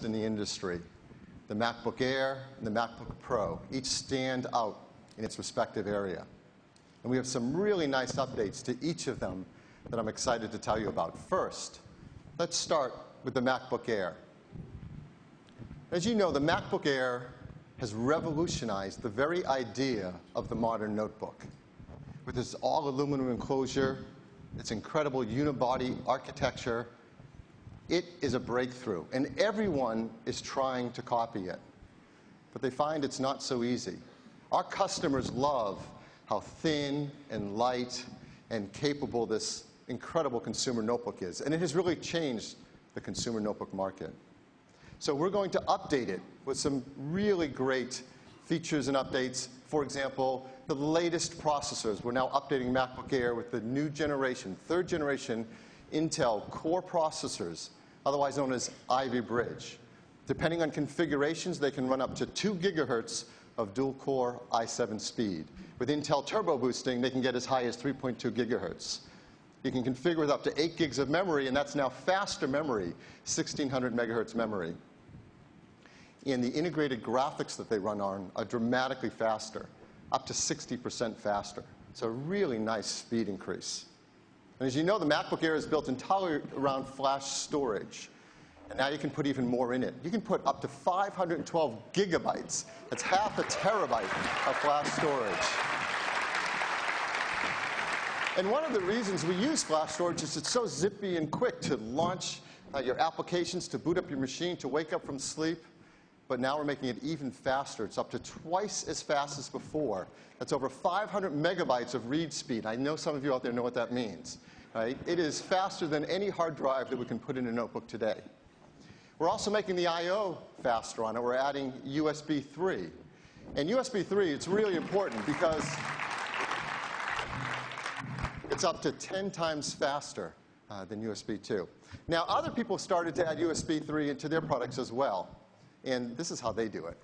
in the industry. The MacBook Air and the MacBook Pro each stand out in its respective area. And we have some really nice updates to each of them that I'm excited to tell you about. First, let's start with the MacBook Air. As you know, the MacBook Air has revolutionized the very idea of the modern notebook. With its all-aluminum enclosure, its incredible unibody architecture, it is a breakthrough, and everyone is trying to copy it. But they find it's not so easy. Our customers love how thin and light and capable this incredible consumer notebook is, and it has really changed the consumer notebook market. So we're going to update it with some really great features and updates. For example, the latest processors. We're now updating MacBook Air with the new generation, third generation Intel Core processors, otherwise known as Ivy Bridge. Depending on configurations, they can run up to 2 gigahertz of dual-core i7 speed. With Intel Turbo Boosting, they can get as high as 3.2 gigahertz. You can configure with up to 8 gigs of memory, and that's now faster memory, 1600 megahertz memory. And the integrated graphics that they run on are dramatically faster, up to 60% faster. So a really nice speed increase. And as you know, the MacBook Air is built entirely around flash storage. And now you can put even more in it. You can put up to 512 gigabytes. That's half a terabyte of flash storage. And one of the reasons we use flash storage is it's so zippy and quick to launch your applications, to boot up your machine, to wake up from sleep. But now we're making it even faster. It's up to twice as fast as before. That's over 500 megabytes of read speed. I know some of you out there know what that means. Right? It is faster than any hard drive that we can put in a notebook today. We're also making the I/O faster on it. We're adding USB 3. And USB 3, it's really important because it's up to 10 times faster than USB 2. Now, other people started to add USB 3 into their products as well. And this is how they do it.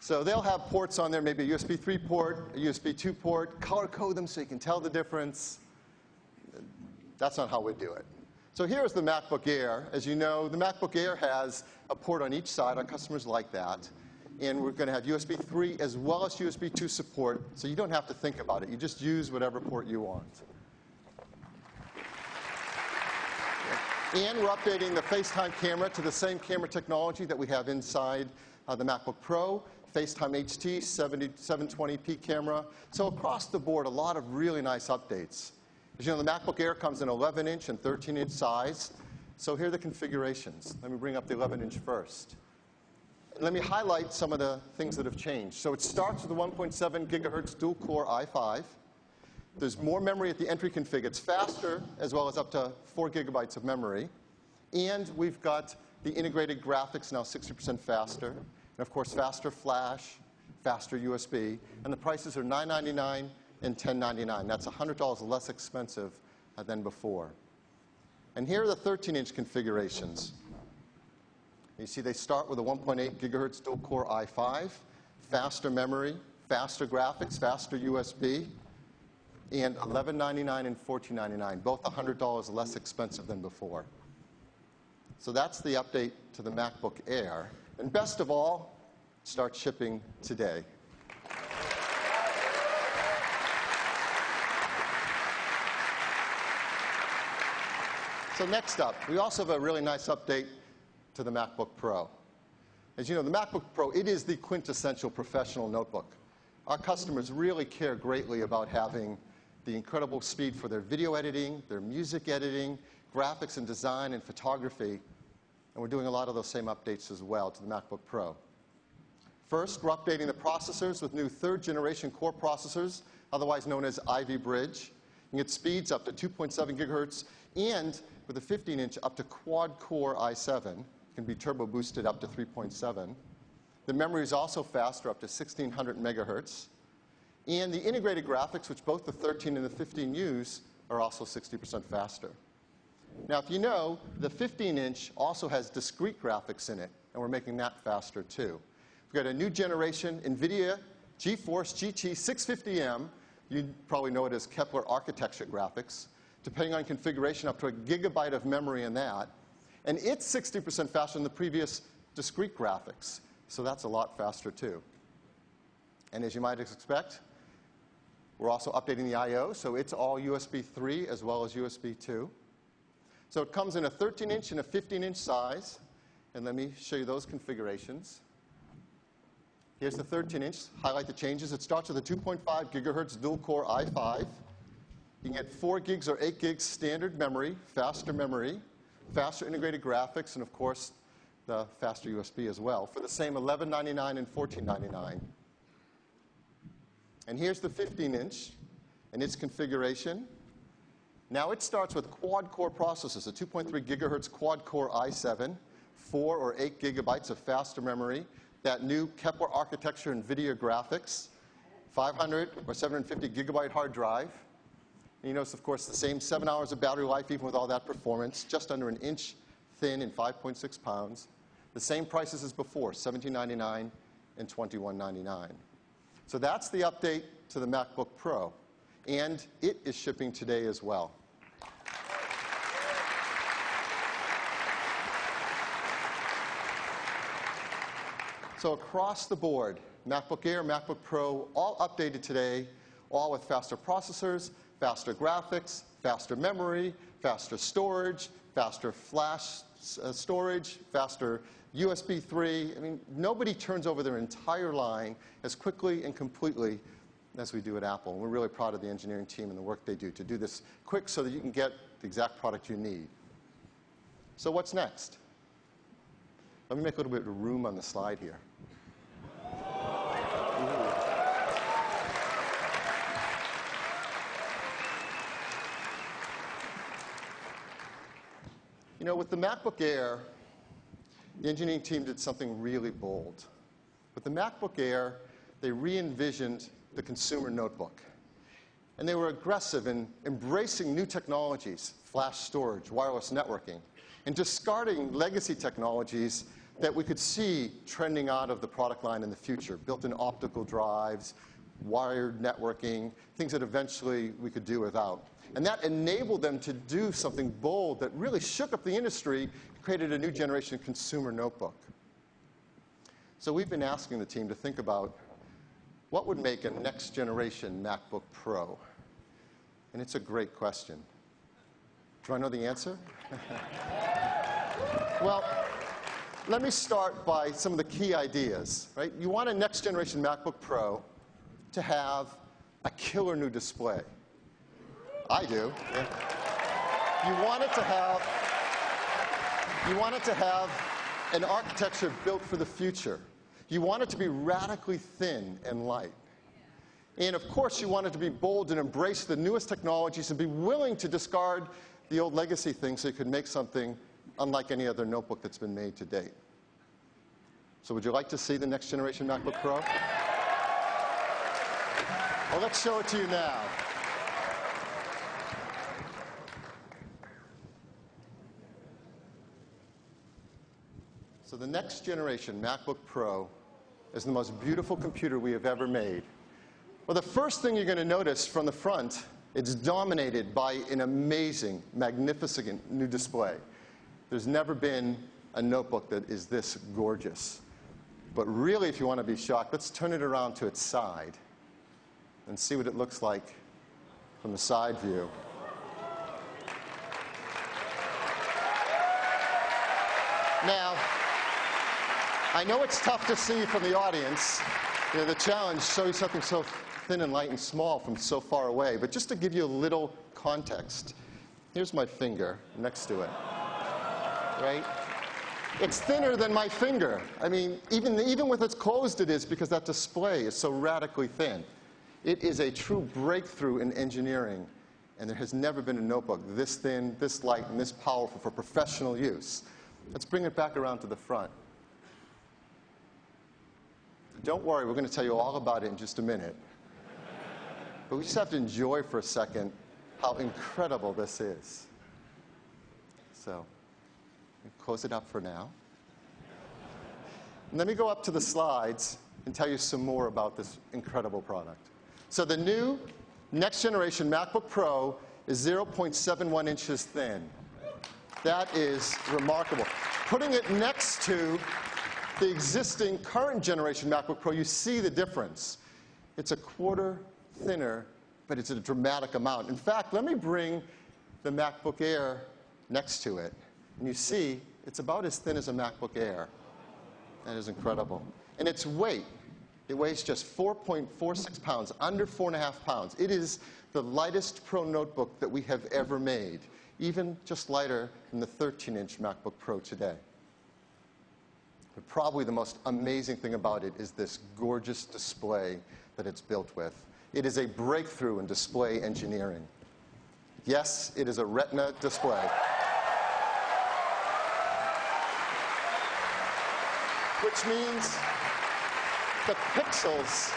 So they'll have ports on there, maybe a USB 3 port, a USB 2 port, color code them so you can tell the difference. That's not how we do it. So here's the MacBook Air. As you know, the MacBook Air has a port on each side. Our customers like that. And we're going to have USB 3 as well as USB 2 support, so you don't have to think about it. You just use whatever port you want. And we're updating the FaceTime camera to the same camera technology that we have inside the MacBook Pro, FaceTime HT, 720p camera. So across the board, a lot of really nice updates. As you know, the MacBook Air comes in 11-inch and 13-inch size. So here are the configurations. Let me bring up the 11-inch first. Let me highlight some of the things that have changed. So it starts with the 1.7 gigahertz dual-core i5. There's more memory at the entry config. It's faster, as well as up to 4 gigabytes of memory. And we've got the integrated graphics now 60% faster. And of course, faster flash, faster USB. And the prices are $999 and $1099. That's $100 less expensive than before. And here are the 13-inch configurations. You see they start with a 1.8 gigahertz dual-core i5, faster memory, faster graphics, faster USB. And $1199 and $1499, both $100 less expensive than before. So that's the update to the MacBook Air. And best of all, start shipping today. So next up, we also have a really nice update to the MacBook Pro. As you know, the MacBook Pro, it is the quintessential professional notebook. Our customers really care greatly about having the incredible speed for their video editing, their music editing, graphics and design and photography. And we're doing a lot of those same updates as well to the MacBook Pro. First, we're updating the processors with new third-generation core processors, otherwise known as Ivy Bridge. You can get speeds up to 2.7 gigahertz, and with a 15-inch up to quad-core i7. It can be turbo boosted up to 3.7. The memory is also faster, up to 1600 megahertz. And the integrated graphics, which both the 13 and the 15 use, are also 60% faster. Now, if you know, the 15-inch also has discrete graphics in it, and we're making that faster too. We've got a new generation NVIDIA GeForce GT 650M. You probably know it as Kepler architecture graphics, depending on configuration, up to a gigabyte of memory in that. And it's 60% faster than the previous discrete graphics. So that's a lot faster, too. And as you might expect, we're also updating the I/O, so it's all USB 3 as well as USB 2. So it comes in a 13-inch and a 15-inch size. And let me show you those configurations. Here's the 13-inch. Highlight the changes. It starts with a 2.5 gigahertz dual-core i5. You can get 4 gigs or 8 gigs standard memory, faster integrated graphics, and of course, the faster USB as well, for the same $11.99 and $14.99. And here's the 15-inch and its configuration. Now it starts with quad-core processors, a 2.3 gigahertz quad-core i7, 4 or 8 gigabytes of faster memory, that new Kepler architecture and video graphics, 500 or 750 gigabyte hard drive. And you notice, of course, the same 7 hours of battery life, even with all that performance, just under an inch thin and 5.6 pounds. The same prices as before, $17.99 and $21.99. So that's the update to the MacBook Pro. And it is shipping today as well. So across the board, MacBook Air, MacBook Pro, all updated today, all with faster processors, faster graphics, faster memory, faster storage, faster flash storage, faster USB 3. I mean, nobody turns over their entire line as quickly and completely as we do at Apple. And we're really proud of the engineering team and the work they do to do this quick so that you can get the exact product you need. So what's next? Let me make a little bit of room on the slide here. You know, with the MacBook Air, the engineering team did something really bold. With the MacBook Air, they re-envisioned the consumer notebook. And they were aggressive in embracing new technologies, flash storage, wireless networking, and discarding legacy technologies that we could see trending out of the product line in the future, built-in optical drives, wired networking, things that eventually we could do without. And that enabled them to do something bold that really shook up the industry, created a new generation consumer notebook. So we've been asking the team to think about what would make a next generation MacBook Pro? And it's a great question. Do I know the answer? Well, let me start by some of the key ideas, right? You want a next generation MacBook Pro to have a killer new display. I do. Yeah. You want it to have an architecture built for the future. You want it to be radically thin and light. And of course, you want it to be bold and embrace the newest technologies and be willing to discard the old legacy things so you could make something unlike any other notebook that's been made to date. So would you like to see the next generation MacBook Pro? Well, let's show it to you now. So the next generation MacBook Pro is the most beautiful computer we have ever made. Well, the first thing you're going to notice from the front, it's dominated by an amazing, magnificent new display. There's never been a notebook that is this gorgeous. But really, if you want to be shocked, let's turn it around to its side and see what it looks like from the side view. Now, I know it's tough to see from the audience. You know, the challenge, show you something so thin and light and small from so far away. But just to give you a little context, here's my finger next to it, right? It's thinner than my finger. I mean, even with its closed it is, because that display is so radically thin. It is a true breakthrough in engineering, and there has never been a notebook this thin, this light, and this powerful for professional use. Let's bring it back around to the front. Don't worry, we're going to tell you all about it in just a minute. But we just have to enjoy for a second how incredible this is. So, close it up for now. And let me go up to the slides and tell you some more about this incredible product. So the new next generation MacBook Pro is 0.71 inches thin. That is remarkable. Putting it next to the existing current generation MacBook Pro, you see the difference. It's a quarter thinner, but it's a dramatic amount. In fact, let me bring the MacBook Air next to it. And you see, it's about as thin as a MacBook Air. That is incredible. And its weight, it weighs just 4.46 pounds, under 4.5 pounds. It is the lightest Pro notebook that we have ever made, even just lighter than the 13-inch MacBook Pro today. But probably the most amazing thing about it is this gorgeous display that it's built with. It is a breakthrough in display engineering. Yes, it is a Retina display. Which means the pixels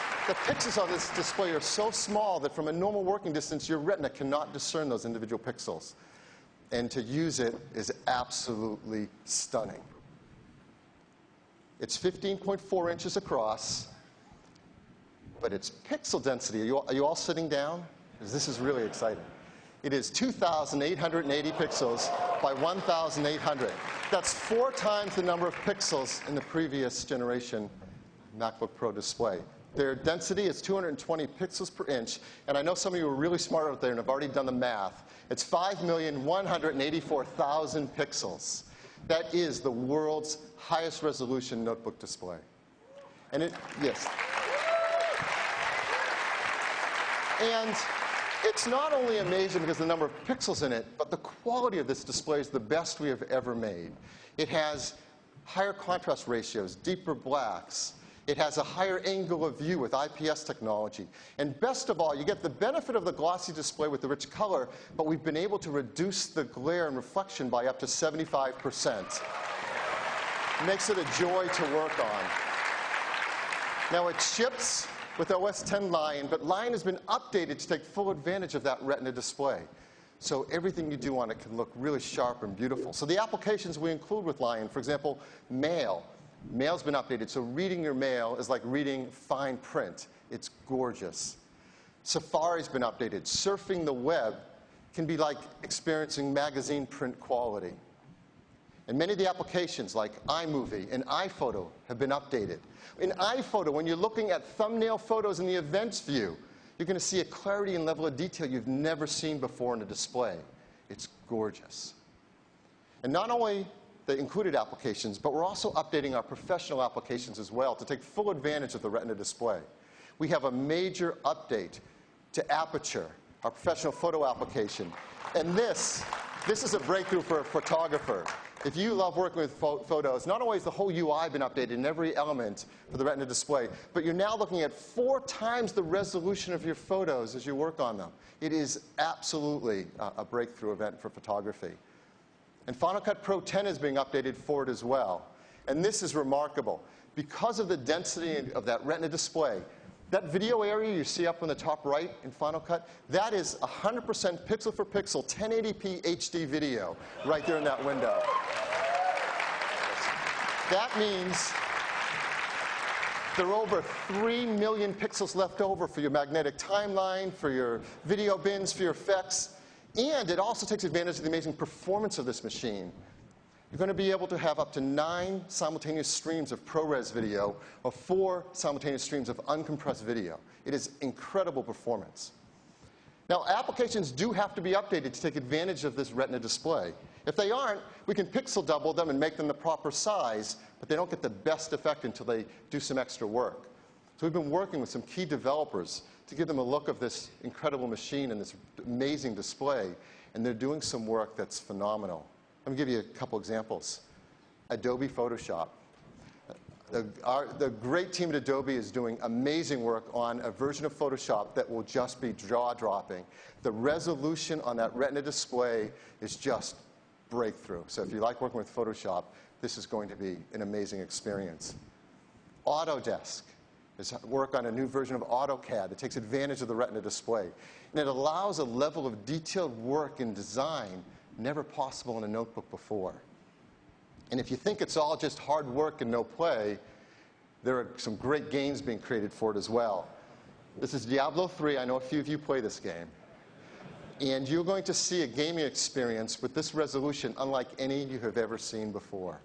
on this display are so small that from a normal working distance, your Retina cannot discern those individual pixels. And to use it is absolutely stunning. It's 15.4 inches across, but its pixel density, are you all sitting down? Because this is really exciting. It is 2,880 pixels by 1,800. That's 4 times the number of pixels in the previous generation MacBook Pro display. Their density is 220 pixels per inch, and I know some of you are really smart out there and have already done the math. It's 5,184,000 pixels. That is the world's highest resolution notebook display. And yes. And it's not only amazing because of the number of pixels in it, but the quality of this display is the best we have ever made. It has higher contrast ratios, deeper blacks. It has a higher angle of view with IPS technology. And best of all, you get the benefit of the glossy display with the rich color, but we've been able to reduce the glare and reflection by up to 75%. It makes it a joy to work on. Now, it ships with OS X Lion, but Lion has been updated to take full advantage of that Retina display. So everything you do on it can look really sharp and beautiful. So the applications we include with Lion, for example, mail. Mail's been updated, so reading your mail is like reading fine print. It's gorgeous. Safari's been updated. Surfing the web can be like experiencing magazine print quality. And many of the applications like iMovie and iPhoto have been updated. In iPhoto, when you're looking at thumbnail photos in the events view, you're going to see a clarity and level of detail you've never seen before in a display. It's gorgeous. And not only the included applications, but we're also updating our professional applications as well to take full advantage of the Retina display. We have a major update to Aperture, our professional photo application. And this is a breakthrough for a photographer. If you love working with photos, not only has the whole UI been updated in every element for the Retina display, but you're now looking at 4 times the resolution of your photos as you work on them. It is absolutely a breakthrough event for photography. And Final Cut Pro X is being updated for it as well. And this is remarkable. Because of the density of that Retina display, that video area you see up on the top right in Final Cut, that is 100% pixel for pixel, 1080p HD video right there in that window. That means there are over 3 million pixels left over for your magnetic timeline, for your video bins, for your effects. And it also takes advantage of the amazing performance of this machine. You're going to be able to have up to 9 simultaneous streams of ProRes video or 4 simultaneous streams of uncompressed video. It is incredible performance. Now, applications do have to be updated to take advantage of this Retina display. If they aren't, we can pixel double them and make them the proper size, but they don't get the best effect until they do some extra work. So we've been working with some key developers to give them a look of this incredible machine and this amazing display, and they're doing some work that's phenomenal. Let me give you a couple examples. Adobe Photoshop. The great team at Adobe is doing amazing work on a version of Photoshop that will just be jaw-dropping. The resolution on that Retina display is just breakthrough. So if you like working with Photoshop, this is going to be an amazing experience. Autodesk is work on a new version of AutoCAD that takes advantage of the Retina display. And it allows a level of detailed work and design never possible in a notebook before. And if you think it's all just hard work and no play, there are some great games being created for it as well. This is Diablo 3. I know a few of you play this game. And you're going to see a gaming experience with this resolution unlike any you have ever seen before.